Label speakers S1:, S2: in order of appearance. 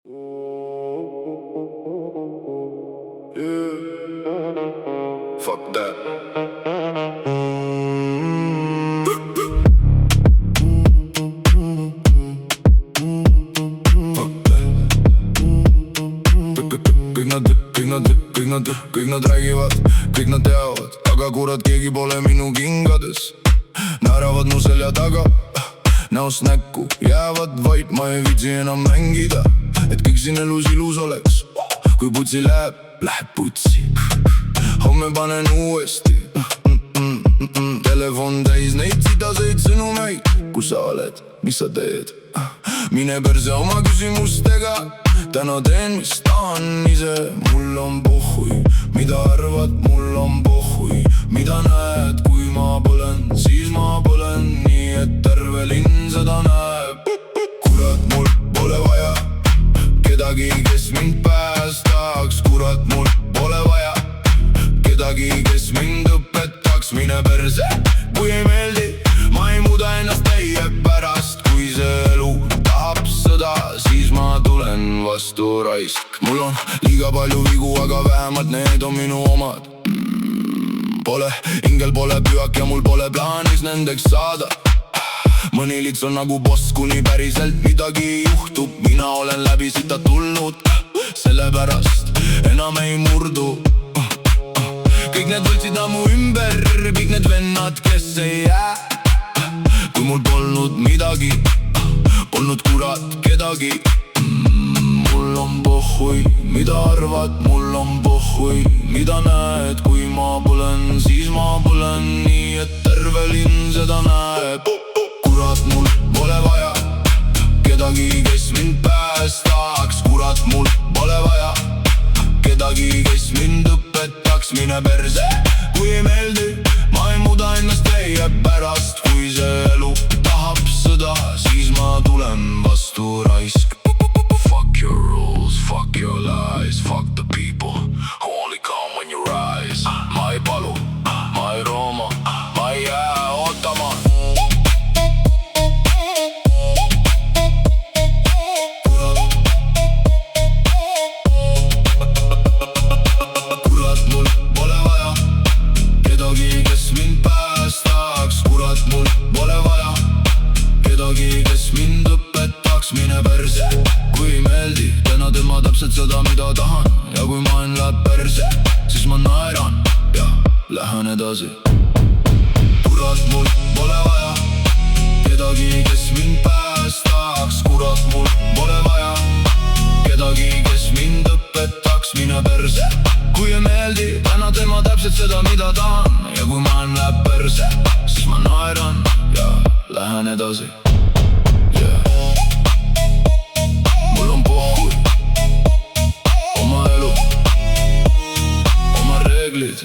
S1: Fuck that. Kõik nad räägivad, kõik nad teavad, aga kurat keegi pole minu kingades. Naeravad mu selja taga, näost näkku jäävad vait, ma ei viitsi enam mängida, et kõik siin elus ilus oleks. Kui putsi läheb, läheb putsi. Homme panen uuesti telefon täis neid sidaseid sõnumeid. Kus sa oled, mis sa teed? Mine perse oma küsimustega. Täna teen, mis tahan ise. Mul on pohhui, mida arvad, mul on pohhui. Mida näed, kui ma põlen, siis ma põlen. Nii et terve linn seda näeb. Kurat, mul pole vaja kedagi, kes mind päästaks. Kurat, mul pole vaja kedagi, kes mind õpetaks. Mine perse, kui ei meeldi, ma ei muuda ennast teie pärast. Kui see elu tahab sõda, siis ma tulen vastu raisk. Mul on liiga palju vigu, aga vähemalt need on minu omad. Ingel pole pühak ja mul pole plaanis nendeks saada. Mõni lits on nagu boss, kuni päriselt midagi juhtub. Mina olen läbi sita tulnud, sellepärast enam ei murdu. Kõik need võltsid ammu ümber, kõik need vennad, kes ei jää. Kui mul polnud midagi, polnud kurat kedagi. Mul on pohhui, mida arvad, mul on pohhui. Mida näed, kui ma põlen, siis ma põlen. Nii et terve linn seda näeb. Kurat, mul pole vaja kedagi, kes mind päästaks. Kurat, mul pole vaja kedagi, kes mind õpetaks. Mine perse, kui ei meeldi, ma ei muuda ennast teie pärast. Kui see elu tahab sõda, siis ma tulen vastu raisk. Fuck your rules, fuck your lies, fuck the people who only come when you rise. Ma ei palu, ma ei rooma, ma ei jää ootama. Kurat, mul pole vaja kedagi, kes mind päästaks. Kurat, mul pole vaja kedagi, kes mind õpetaks. Mine perse, kui ei meeldi, täna tema täpselt seda, mida tahan. Ja kui maailm läheb perse, siis ma naeran ja lähen edasi. Kurat, mul pole vaja kedagi, kes mind päästaks. Kurat, mul pole vaja kedagi, kes mind õpetaks. Mine perse, kui ei meeldi, täna tema täpselt seda, mida tahan. Ja kui maailm läheb perse, siis ma naeran ja lähen edasi. Mul on pohhui, oma elu, oma reeglid.